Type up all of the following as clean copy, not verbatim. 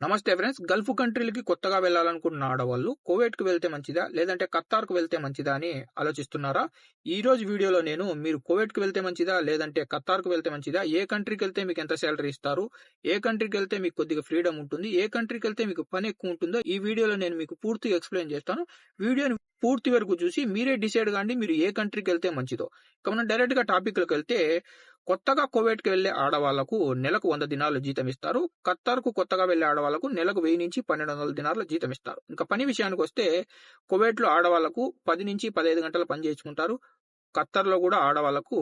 నమస్తే friends. Gulf కంట్రీలకి కొత్తగా వెళ్ళాలనుకుంటున్న ఆడవాళ్ళు కువైట్‌కి వెళ్తే మంచిదా? లేదంటే ఖతార్‌కి వెళ్తే మంచిదా అని ఆలోచిస్తున్నారా? ఈరోజు వీడియోలో నేను మీరు కువైట్‌కి వెళ్తే మంచిదా? లేదంటే ఖతార్‌కి వెళ్తే మంచిదా? ఏ కంట్రీకెళ్తే మీకు ఎంత సాలరీ ఇస్తారు? ఏ కంట్రీకెళ్తే మీకు కొద్దిగా ఫ్రీడమ్ ఉంటుంది? ఏ కంట్రీకెళ్తే మీకు పని ఎక్కువ ఉంటుందో ఈ వీడియోలో నేను మీకు పూర్తిగా ఎక్స్‌ప్లెయిన్ చేస్తాను. వీడియోని పూర్తి వరకు చూసి మీరే డిసైడ్ కాండి మీరు ఏ కంట్రీకెళ్తే మంచిదో. ఇక మనం డైరెక్ట్‌గా టాపిక్‌లోకెళ్తే కొత్తగా కువైట్‌కి వెళ్లే ఆడవాళ్లకు నెలకు 100 దినార్లు జీతం ఇస్తారు. ఖతార్‌కు కొత్తగా వెళ్లే ఆడవాళ్లకు నెలకు 1000 నుంచి 1200 దినార్ల జీతం ఇస్తారు. ఇంకా పని విషయానికొస్తే కువైట్‌లో ఆడవాళ్లకు 10 నుంచి 15 గంటలు పని చేయించుకుంటారు. ఖతార్‌లో కూడా ఆడవాళ్లకు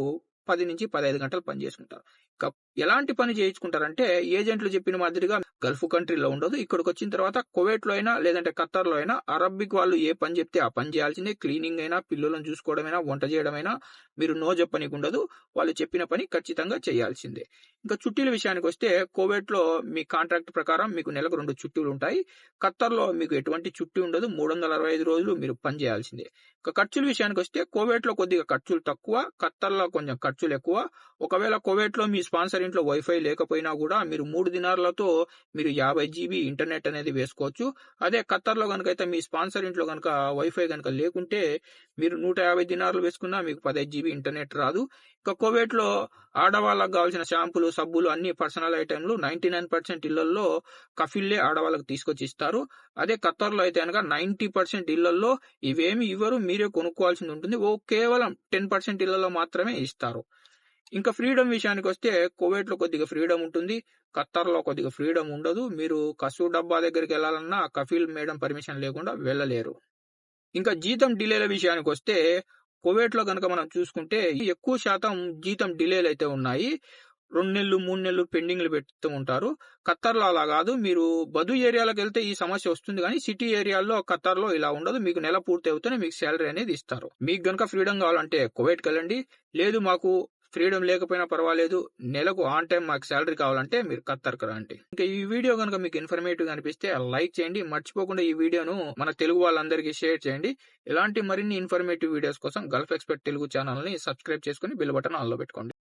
10 నుంచి 15 గంటలు పని చేసుకుంటారు. ఇక ఎలాంటి పని చేయించుకుంటారంటే ఏజెంట్లు చెప్పిన మాదిరిగా గల్ఫ్ కంట్రీలో ఉండదు. ఇక్కడికొచ్చిన తర్వాత కువైట్‌లో అయినా లేదంటే ఖతార్‌లో అయినా అరబ్బిక్ వాళ్ళు ఏ పని చెప్తే ఆ పని చేయాల్సిందే. క్లీనింగ్ అయినా, పిల్లలను చూసుకోవడమైనా, వంట చేయడమైనా మీరు నో చెప్పనీకి ఉండదు. వాళ్ళు చెప్పిన పని ఖచ్చితంగా చేయాల్సిందే. ఇంకా చుట్టీల విషయానికొస్తే కువైట్‌లో మీ కాంట్రాక్ట్ ప్రకారం మీకు నెలకు 2 చుట్టీలు ఉంటాయి. ఖతార్‌లో మీకు ఎటువంటి చుట్టి ఉండదు. 365 రోజులు మీరు పని చేయాల్సిందే. ఇక ఖర్చుల విషయానికొస్తే కువైట్‌లో కొద్దిగా ఖర్చులు తక్కువ, ఖతార్‌లో కొంచెం ఖర్చులు ఎక్కువ. ఒకవేళ కువైట్‌లో మీ స్పాన్సర్ ఇంట్లో వైఫై లేకపోయినా కూడా మీరు 3 దినార్లతో మీరు 50 జీబీ ఇంటర్నెట్ అనేది వేసుకోవచ్చు. అదే ఖతార్‌లో గనుకైతే మీ స్పాన్సర్ ఇంట్లో గనుక వైఫై గనుక లేకుంటే మీరు 150 దినార్లు వేసుకున్నా మీకు 15 జీబీ ఇంటర్నెట్ రాదు. ఇక కువైట్‌లో ఆడవాళ్ళకి కావాల్సిన షాంపూలు, సబ్బులు అన్ని పర్సనల్ ఐటెంలు 99% ఇళ్లల్లో కఫీల్లే ఆడవాళ్ళకి తీసుకొచ్చి ఇస్తారు. అదే ఖతార్‌లో అయితే గనక 90% ఇళ్లల్లో ఇవేమి ఇవ్వరు. మీరే కొనుక్కోవాల్సింది ఉంటుంది. కేవలం 10% ఇళ్లలో మాత్రమే ఇస్తారు. ఇంకా ఫ్రీడమ్ విషయానికొస్తే కువైట్‌లో కొద్దిగా ఫ్రీడమ్ ఉంటుంది. ఖతార్‌లో కొద్దిగా ఫ్రీడమ్ ఉండదు. మీరు కసూ డబ్బా దగ్గరికెళ్లాలన్నా కఫీల్ మేడం పర్మిషన్ లేకుండా వెళ్ళలేరు. ఇంకా జీతం డిలేల విషయానికొస్తే కువైట్‌లో గనుక మనం చూసుకుంటే ఎక్కువ శాతం జీతం డిలేలైతే ఉన్నాయి. 2 నెలలు, 3 నెలలు పెండింగ్‌లు పెడుతూ ఉంటారు. ఖతార్‌లో అలా గాదు. మీరు బదు ఏరియాలకెళ్తే ఈ సమస్య వస్తుంది గానీ సిటీ ఏరియాల్లో ఖతార్‌లో ఇలా ఉండదు. మీకు నెల పూర్తి అవుతూనే మీకు సాలరీ అనేది ఇస్తారు. మీకు గనుక ఫ్రీడమ్ కావాలంటే కువైట్‌కెళ్ళండి. లేదు మాకు ఫ్రీడమ్ లేకపోయినా పర్వాలేదు. నెలకు ఆన్ టైమ్ మాకు సాలరీ కావాలంటే మీరు ఖతార్‌కి రండి. ఇంకా ఈ వీడియో గనుక మీకు ఇన్ఫర్మేటివ్‌గా అనిపిస్తే లైక్ చేయండి. మర్చిపోకుండా ఈ వీడియోను మన తెలుగు వాళ్ళందరికీ షేర్ చేయండి. ఇలాంటి మరిన్ని ఇన్ఫర్మేటివ్ వీడియోస్ కోసం గల్ఫ్ ఎక్స్‌పర్ట్ తెలుగు ఛానల్‌ని సబ్స్క్రైబ్ చేసుకొని బెల్ బటన్ ఆన్‌లో పెట్టుకోండి.